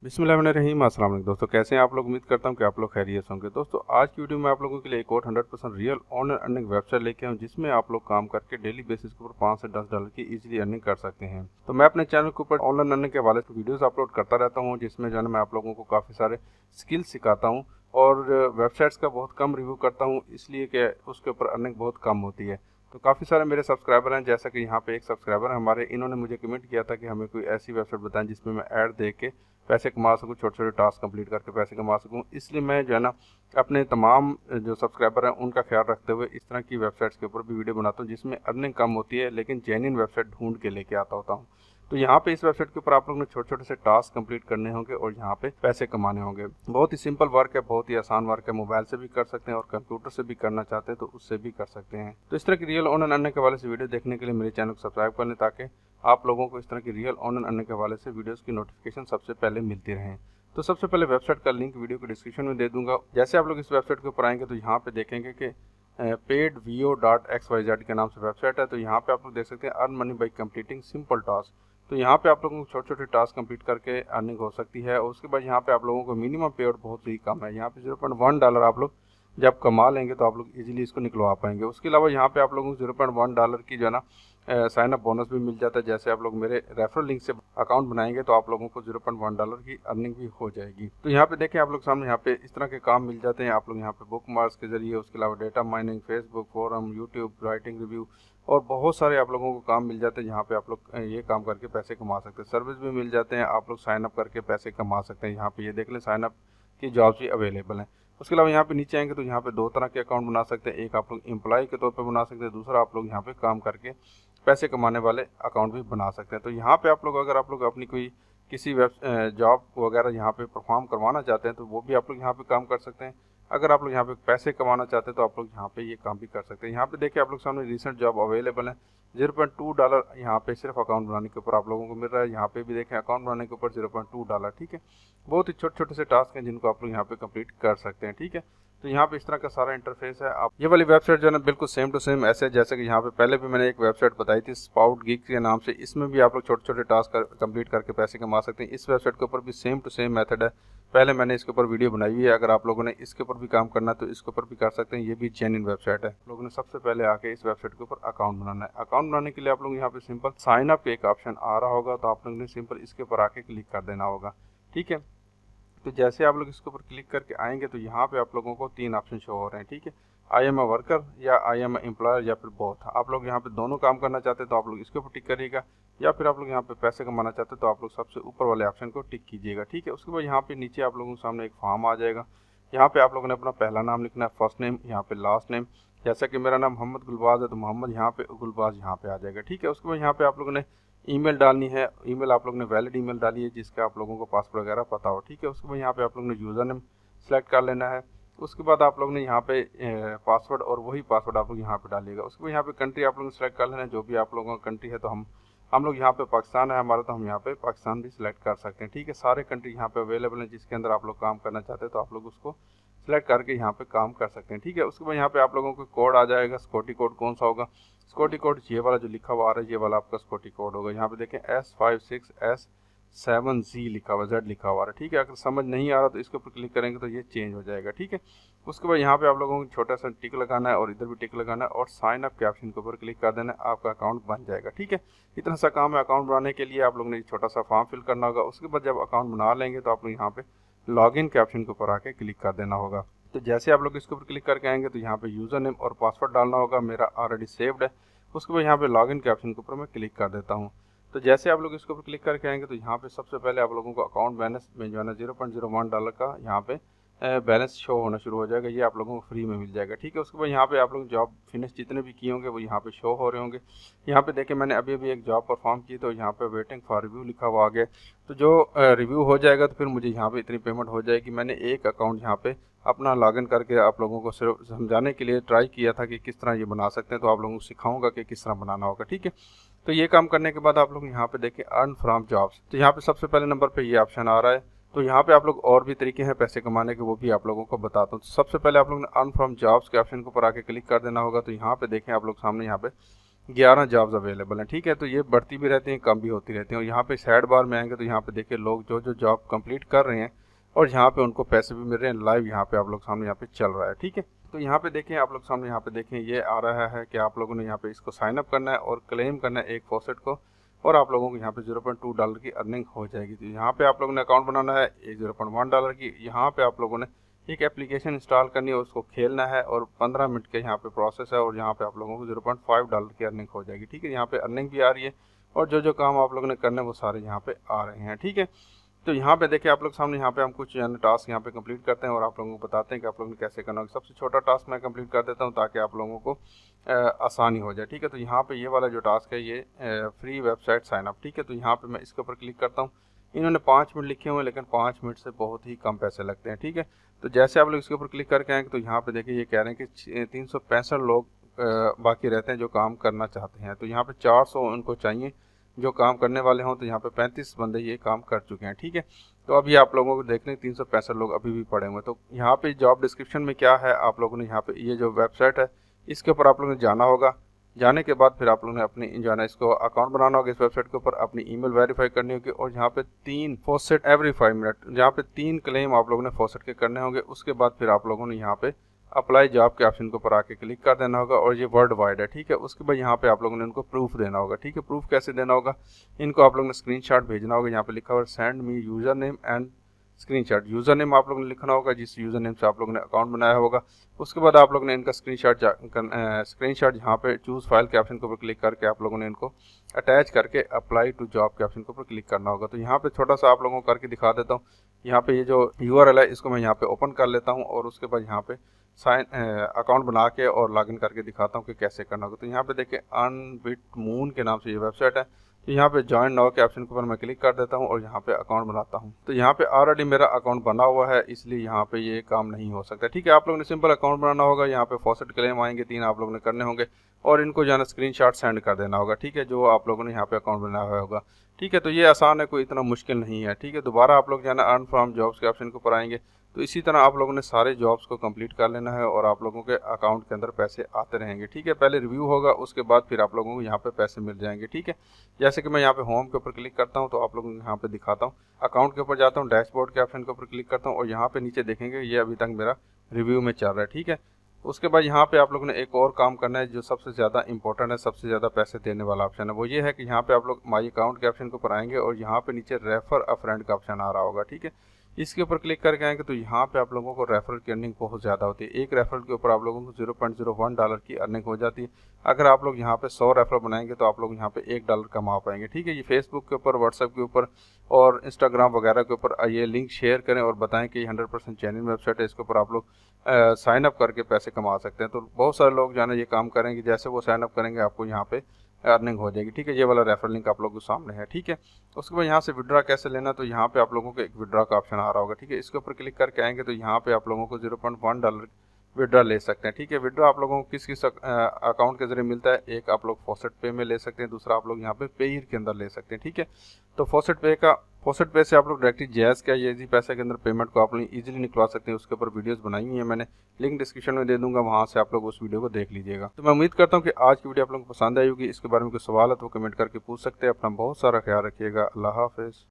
बिस्मिल्लाहिर्रहमानिर्रहीम। अस्सलाम वालेकुम दोस्तों, कैसे हैं आप लोग। उम्मीद करता हूं कि आप लोग खैरियत होंगे। दोस्तों आज की वीडियो में आप लोगों के लिए एक और 100% रियल ऑनलाइन अर्निंग वेबसाइट लेके आऊं जिसमें आप लोग काम करके डेली बेसिस के ऊपर 5 से 10 डॉलर की इजीली अर्निंग कर सकते हैं। तो मैं अपने चैनल के ऊपर ऑनलाइन अर्निंग के हवाले से वीडियोज़ अपलोड करता रहता हूँ जिसमें जो है मैं आप लोगों को काफ़ी सारे स्किल्स सिखाता हूँ और वेबसाइट्स का बहुत कम रिव्यू करता हूँ, इसलिए कि उसके ऊपर अर्निंग बहुत कम होती है। तो काफ़ी सारे मेरे सब्सक्राइबर हैं, जैसा कि यहाँ पे एक सब्सक्राइबर है हमारे, इन्होंने मुझे कमेंट किया था कि हमें कोई ऐसी वेबसाइट बताएं जिसमें मैं ऐड दे के पैसे कमा सकूँ, छोटे छोटे टास्क कंप्लीट करके पैसे कमा सकूँ। इसलिए मैं जो है ना अपने तमाम जो सब्सक्राइबर हैं उनका ख्याल रखते हुए इस तरह की वेबसाइट्स के ऊपर भी वीडियो बनाता हूँ जिसमें अर्निंग कम होती है लेकिन जेन्युइन वेबसाइट ढूंढ के लेके आता होता हूँ। तो यहाँ पे इस वेबसाइट के ऊपर आप लोगों ने छोटे छोटे से टास्क कंप्लीट करने होंगे और यहाँ पे पैसे कमाने होंगे। बहुत ही सिंपल वर्क है, बहुत ही आसान वर्क है। मोबाइल से भी कर सकते हैं और कंप्यूटर से भी करना चाहते हैं तो उससे भी कर सकते हैं। तो इस तरह की रियल ऑनलाइन अर्निंग के हवाले से वीडियो देखने के लिए मेरे चैनल को सब्सक्राइब कर लें ताकि आप लोगों को इस तरह की रियल ऑनलाइन अर्निंग के हवाले से वीडियोस की नोटिफिकेशन सबसे पहले मिलती रहें। तो सबसे पहले वेबसाइट का लिंक वीडियो को डिस्क्रिप्शन में दे दूंगा। जैसे आप लोग इस वेबसाइट के ऊपर आएंगे तो यहाँ पे देखेंगे कि paidvo.xyz के नाम से वेबसाइट है। तो यहाँ पे आप लोग देख सकते हैं earn money by completing simple task. तो यहाँ पे आप लोगों को छोटे छोटे टास्क कंप्लीट करके अर्निंग हो सकती है और उसके बाद यहाँ पे आप लोगों को मिनिमम पे आउट बहुत ही कम है। यहाँ पे 0.1 डॉलर आप लोग जब कमा लेंगे तो आप लोग इजीली इसको निकलवा पाएंगे। उसके अलावा यहाँ पे आप लोगों को 0.1 डॉलर की जो है ना साइन अप बोनस भी मिल जाता है। जैसे आप लोग मेरे रेफरल लिंक से अकाउंट बनाएंगे तो आप लोगों को 0.1 डॉलर की अर्निंग भी हो जाएगी। तो यहाँ पे देखें आप लोग सामने यहाँ पे इस तरह के काम मिल जाते हैं। आप लोग यहाँ पे बुक मार्क्स के जरिए, उसके अलावा data mining, Facebook forum, YouTube, writing review और बहुत सारे आप लोगों को काम मिल जाते हैं जहाँ पे आप लोग ये काम करके पैसे कमा सकते हैं। सर्विस भी मिल जाते हैं, आप लोग साइन अप करके पैसे कमा सकते हैं। यहाँ पे ये देख लें साइन अप की जॉब्स भी अवेलेबल हैं। उसके अलावा यहाँ पे नीचे आएंगे तो यहाँ पे दो तरह के अकाउंट बना सकते हैं। एक आप लोग एम्प्लॉय के तौर पे बना सकते हैं, दूसरा आप लोग यहाँ पे काम करके पैसे कमाने वाले अकाउंट भी बना सकते हैं। तो यहाँ पे आप लोग अगर आप लोग अपनी कोई किसी वेब जॉब वगैरह यहाँ पे परफॉर्म करवाना चाहते हैं तो वो भी आप लोग यहाँ पे काम कर सकते हैं। अगर आप लोग यहाँ पे पैसे कमाना चाहते हैं तो आप लोग यहाँ पे ये काम भी कर सकते हैं। यहाँ पे देखिए आप लोग सामने रिसेंट जॉब अवेलेबल है। 0.2 डॉलर यहाँ पे सिर्फ अकाउंट बनाने के ऊपर आप लोगों को मिल रहा है। यहाँ पे भी देखें अकाउंट बनाने के ऊपर 0.2 डॉलर। ठीक है, बहुत ही छोटे छोटे से टास्क हैं जिनको आप लोग यहाँ पे कंप्लीट कर सकते हैं। ठीक है, तो यहाँ पे इस तरह का सारा इंटरफेस है। आप ये वाली वेबसाइट जो है ना बिल्कुल सेम टू सेम ऐसे जैसे कि यहाँ पे पहले भी मैंने एक वेबसाइट बताई थी स्पाउट गिग के नाम से, इसमें भी आप लोग छोटे छोटे टास्क कंप्लीट करके पैसे कमा सकते हैं। इस वेबसाइट के ऊपर भी सेम टू सेम मेथड है। पहले मैंने इसके ऊपर वीडियो बनाई हुई है, अगर आप लोगों ने इसके ऊपर भी काम करना है तो इसके ऊपर भी कर सकते हैं। ये भी जेन्युइन वेबसाइट है। लोगों ने सबसे पहले आके इस वेबसाइट के ऊपर अकाउंट बनाना है। अकाउंट बनाने के लिए आप लोग यहाँ पे सिंपल साइन अप एक ऑप्शन आ रहा होगा, तो आप लोगों ने सिंपल इसके ऊपर आके क्लिक कर देना होगा। ठीक है, तो जैसे आप लोग इसके ऊपर क्लिक करके आएंगे तो यहाँ पे आप लोगों को 3 ऑप्शन शो हो रहे हैं। ठीक है, आई एम अ वर्कर या आई एम अ एम्प्लॉयर या फिर बोथ। आप लोग यहाँ पे दोनों काम करना चाहते हैं तो आप लोग इसके ऊपर टिक करिएगा, या फिर आप लोग यहाँ पे पैसे कमाना चाहते हैं तो आप लोग सबसे ऊपर वाले ऑप्शन को टिक कीजिएगा। ठीक है, उसके बाद यहाँ पे नीचे आप लोगों के सामने एक फॉर्म आ जाएगा। यहाँ पे आप लोगों ने अपना पहला नाम लिखना है, फर्स्ट नेम, यहाँ पे लास्ट नेम। जैसा कि मेरा नाम मोहम्मद गुलबाज है तो मोहम्मद यहाँ पे, गुलबाज यहाँ पे आ जाएगा। ठीक है, उसके बाद यहाँ पे आप लोगों ने ईमेल डालनी है। ईमेल आप लोगों ने वैलिड ईमेल डाली है जिसका आप लोगों को पासवर्ड वगैरह पता हो। ठीक है, उसके बाद यहाँ पे आप लोगों ने यूज़र नेम सेलेक्ट कर लेना है। उसके बाद आप लोग ने यहाँ पे पासवर्ड और वही पासवर्ड आप लोग यहाँ पे डालिएगा। उसके बाद यहाँ पे कंट्री आप लोग ने सेलेक्ट कर लेना है, जो भी आप लोगों का कंट्री है। तो हम लोग यहाँ पे पाकिस्तान है हमारा, तो हम यहाँ पे पाकिस्तान भी सिलेक्ट कर सकते हैं। ठीक है, सारे कंट्री यहाँ पे अवेलेबल हैं जिसके अंदर आप लोग काम करना चाहते हैं तो आप लोग उसको सेलेक्ट करके यहाँ पे काम कर सकते हैं। ठीक है, उसके बाद यहाँ पे आप लोगों को कोड आ जाएगा। सिक्योरिटी कोड कौन सा होगा? सिक्योरिटी कोड ये वाला जो लिखा हुआ आ रहा है, ये वाला आपका सिक्योरिटी कोड होगा। यहाँ पे देखें S56S7Z लिखा हुआ, Z लिखा हुआ है। ठीक है, अगर समझ नहीं आ रहा तो इसके ऊपर क्लिक करेंगे तो ये चेंज हो जाएगा। ठीक है, उसके बाद यहाँ पे आप लोगों को छोटा सा टिक लगाना है और इधर भी टिक लगाना है और साइन अप के ऑप्शन के ऊपर क्लिक कर देना है, आपका अकाउंट बन जाएगा। ठीक है, इतना सा काम है अकाउंट बनाने के लिए। आप लोगों ने छोटा सा फॉर्म फिल करना होगा। उसके बाद जब अकाउंट बना लेंगे तो आप लोग यहाँ पे लॉगिन के ऑप्शन के ऊपर आके क्लिक कर देना होगा। तो जैसे आप लोग इसके ऊपर क्लिक करके आएंगे तो यहाँ पे यूज़र नेम और पासवर्ड डालना होगा, मेरा ऑलरेडी सेव्ड है। उसके बाद यहाँ पे लॉगिन के ऑप्शन के ऊपर मैं क्लिक कर देता हूँ। तो जैसे आप लोग इसके ऊपर क्लिक करके आएंगे तो यहाँ पे सबसे पहले आप लोगों को अकाउंट बैलेंस में जो है ना 0.01 डॉलर का यहाँ पे बैलेंस शो होना शुरू हो जाएगा। ये आप लोगों को फ्री में मिल जाएगा। ठीक है, उसके बाद यहाँ पे आप लोग जॉब फिनिश जितने भी किए होंगे वो यहाँ पे शो हो रहे होंगे। यहाँ पे देखें मैंने अभी अभी एक जॉब परफॉर्म की तो यहाँ पे वेटिंग फॉर रिव्यू लिखा हुआ आ गया। तो जो रिव्यू हो जाएगा तो फिर मुझे यहाँ पे इतनी पेमेंट हो जाएगी। मैंने एक अकाउंट यहाँ पे अपना लॉगिन करके आप लोगों को सिर्फ समझाने के लिए ट्राई किया था कि किस तरह ये बना सकते हैं, तो आप लोगों को सिखाऊंगा कि किस तरह बनाना होगा। ठीक है, तो ये काम करने के बाद आप लोग यहाँ पे देखें अर्न फ्रॉम जॉब्स। तो यहाँ पे सबसे पहले नंबर पे ये ऑप्शन आ रहा है। तो यहाँ पे आप लोग और भी तरीके हैं पैसे कमाने के, वो भी आप लोगों को बताता हूँ। तो सबसे पहले आप लोग ने अर्न फ्रॉम जॉब्स के ऑप्शन के ऊपर आके क्लिक कर देना होगा। तो यहाँ पे देखें आप लोग सामने यहाँ पे 11 जॉब्स अवेलेबल हैं। ठीक है, तो ये बढ़ती भी रहती हैं, कम भी होती रहती हैं। और यहाँ पे साइड बार में आएंगे तो यहाँ पे देखिए लोग जो जो जॉब कंप्लीट कर रहे हैं और यहाँ पे उनको पैसे भी मिल रहे हैं, लाइव यहाँ पे आप लोग सामने यहाँ पे चल रहा है। ठीक है, तो यहाँ पे देखें आप लोग सामने, यहाँ पे देखें ये आ रहा है कि आप लोगों ने यहाँ पे इसको साइन अप करना है और क्लेम करना है एक फॉसेट को, और आप लोगों को यहाँ पे $0.2 की अर्निंग हो जाएगी। तो यहाँ पे आप लोगों ने अकाउंट बनाना है, एक $0.1 की यहाँ पे आप लोगों ने एक एप्लीकेशन इंस्टॉल करनी है, उसको खेलना है और 15 मिनट के यहाँ पे प्रोसेस है, और यहाँ पे आप लोगों को $0.5 की अर्निंग हो जाएगी। ठीक है, यहाँ पे अर्निंग भी आ रही है और जो जो काम आप लोगों ने करने वो सारे यहाँ पे आ रहे हैं। ठीक है, तो यहाँ पे देखिए आप लोग सामने, यहाँ पे हम कुछ टास्क यहाँ पे कंप्लीट करते हैं और आप लोगों को बताते हैं कि आप लोगों ने कैसे करना होगा। सबसे छोटा टास्क मैं कंप्लीट कर देता हूँ ताकि आप लोगों को आसानी हो जाए। ठीक है, तो यहाँ पे ये वाला जो टास्क है ये फ्री वेबसाइट साइन अप। ठीक है, तो यहाँ पे मैं इसके ऊपर क्लिक करता हूँ। इन्होंने 5 मिनट लिखे हुए हैं, लेकिन 5 मिनट से बहुत ही कम पैसे लगते हैं। ठीक है, तो जैसे आप लोग इसके ऊपर क्लिक करके आएंगे तो यहाँ पे देखिए ये कह रहे हैं कि 365 लोग बाकी रहते हैं जो काम करना चाहते हैं। तो यहाँ पे 400 उनको चाहिए जो काम करने वाले हों, तो यहाँ पे 35 बंदे ये काम कर चुके हैं। ठीक है, तो अभी आप लोगों को देखने 365 लोग अभी भी पड़े हुए हैं। तो यहाँ पे जॉब डिस्क्रिप्शन में क्या है, आप लोगों ने यहाँ पे ये जो वेबसाइट है इसके ऊपर आप लोगों ने जाना होगा। जाने के बाद फिर आप लोगों ने अपनी जो है ना इसको अकाउंट बनाना होगा, इस वेबसाइट के ऊपर अपनी ईमेल वेरीफाई करनी होगी, और यहाँ पे 3 फॉसेट एवरी 5 मिनट, यहाँ पे 3 क्लेम आप लोगों ने फॉसेट के करने होंगे। उसके बाद फिर आप लोगों ने यहाँ पे अप्लाई जॉब के ऑप्शन के ऊपर आके क्लिक कर देना होगा, और ये वर्ल्ड वाइड है। ठीक है, उसके बाद यहाँ पे आप लोगों ने इनको प्रूफ देना होगा। ठीक है, प्रूफ कैसे देना होगा, इनको आप लोगों ने स्क्रीनशॉट भेजना होगा। यहाँ पे लिखा हुआ send me user name and screenshot. User name आप लोगों ने लिखना होगा जिस यूजर नेम से आप लोगों ने अकाउंट बनाया होगा। उसके बाद आप लोगों ने इनका स्क्रीनशॉट यहाँ पे चूज फाइल के ऑप्शन के ऊपर क्लिक करके आप लोगों ने इनको अटैच करके अप्लाई टू जॉब के ऑप्शन के ऊपर क्लिक करना होगा। तो यहाँ पे छोटा सा आप लोगों को करके दिखा देता हूँ। यहाँ पे ये जो URL है इसको मैं यहाँ पे ओपन कर लेता हूँ, और उसके बाद यहाँ पे साइन अकाउंट बना के और लॉगिन करके दिखाता हूँ कि कैसे करना होगा। तो यहाँ पे देखिए अनबिटमून के नाम से ये वेबसाइट है। तो यहाँ पे ज्वाइन नाउ के ऑप्शन के ऊपर मैं क्लिक कर देता हूँ और यहाँ पे अकाउंट बनाता हूँ। तो यहाँ पे ऑलरेडी मेरा अकाउंट बना हुआ है, इसलिए यहाँ पे ये काम नहीं हो सकता। ठीक है, आप लोगों ने सिंपल अकाउंट बनाना होगा। यहाँ पे फॉसेट क्लेम आएंगे 3 आप लोगों ने करने होंगे, और इनको जो है ना स्क्रीनशॉट सेंड कर देना होगा। ठीक है, जो आप लोगों ने यहाँ पे अकाउंट बनाया हुआ होगा। ठीक है, तो ये आसान है, कोई इतना मुश्किल नहीं है। ठीक है, दोबारा आप लोग जो है ना अर्न फ्रॉम जॉब्स के ऑप्शन के ऊपर आएंगे, तो इसी तरह आप लोगों ने सारे जॉब्स को कंप्लीट कर लेना है और आप लोगों के अकाउंट के अंदर पैसे आते रहेंगे। ठीक है, पहले रिव्यू होगा, उसके बाद फिर आप लोगों को यहाँ पे पैसे मिल जाएंगे। ठीक है, जैसे कि मैं यहाँ पे होम के ऊपर क्लिक करता हूँ तो आप लोगों को यहाँ पे दिखाता हूँ। अकाउंट के ऊपर जाता हूँ, डैशबोर्ड के ऑप्शन के ऊपर क्लिक करता हूँ, और यहाँ पे नीचे देखेंगे ये अभी तक मेरा रिव्यू में चल रहा है। ठीक है, उसके बाद यहाँ पे आप लोगों ने एक और काम करना है जो सबसे ज़्यादा इंपॉर्टेंट है, सबसे ज़्यादा पैसे देने वाला ऑप्शन है। वो ये है कि यहाँ पे आप लोग माई अकाउंट के ऑप्शन के ऊपर आएंगे और यहाँ पे नीचे रेफर अ फ्रेंड का ऑप्शन आ रहा होगा। ठीक है, इसके ऊपर क्लिक करके आएंगे तो यहाँ पे आप लोगों को रेफरल की अर्निंग बहुत ज़्यादा होती है। एक रेफरल के ऊपर आप लोगों को $0.01 की अर्निंग हो जाती है। अगर आप लोग यहाँ पे 100 रेफरल बनाएंगे तो आप लोग यहाँ पे $1 कमा पाएंगे। ठीक है, ये फेसबुक के ऊपर, व्हाट्सएप के ऊपर और इंस्टाग्राम वगैरह के ऊपर ये लिंक शेयर करें और बताएं कि 100% जेन्युइन वेबसाइट है, इसके ऊपर आप लोग साइन अप करके पैसे कमा सकते हैं। तो बहुत सारे लोग जाने ये काम करेंगे, जैसे वो साइन अप करेंगे आपको यहाँ पे अर्निंग हो जाएगी। ठीक है, ये वाला रेफरल लिंक आप लोगों के सामने है। ठीक है, उसके बाद यहाँ से विड्रा कैसे लेना, तो यहाँ पे आप लोगों को एक विड्रा का ऑप्शन आ रहा होगा। ठीक है, इसके ऊपर क्लिक करके आएंगे तो यहाँ पे आप लोगों को $0.1 विड्रा ले सकते हैं। ठीक है, विड्रा आप लोगों को किस किस अकाउंट के जरिए मिलता है, एक आप लोग फॉसेट पे में ले सकते हैं, दूसरा आप लोग यहाँ पे पेयर के अंदर ले सकते हैं। ठीक है, तो फॉसेट पे से आप लोग डायरेक्टली जैज़ का ये पैसे के अंदर पेमेंट को आप लोग इजीली निकलवा सकते हैं। उसके ऊपर वीडियोस बनाई हुई है मैंने, लिंक डिस्क्रिप्शन में दे दूंगा, वहाँ से आप लोग उस वीडियो को देख लीजिएगा। तो मैं उम्मीद करता हूँ कि आज की वीडियो आप लोगों को पसंद आई होगी। इसके बारे में कोई सवाल है तो कमेंट करके पूछ सकते हैं। अपना बहुत सारा ख्याल रखिएगा। अल्लाह हाफिज़।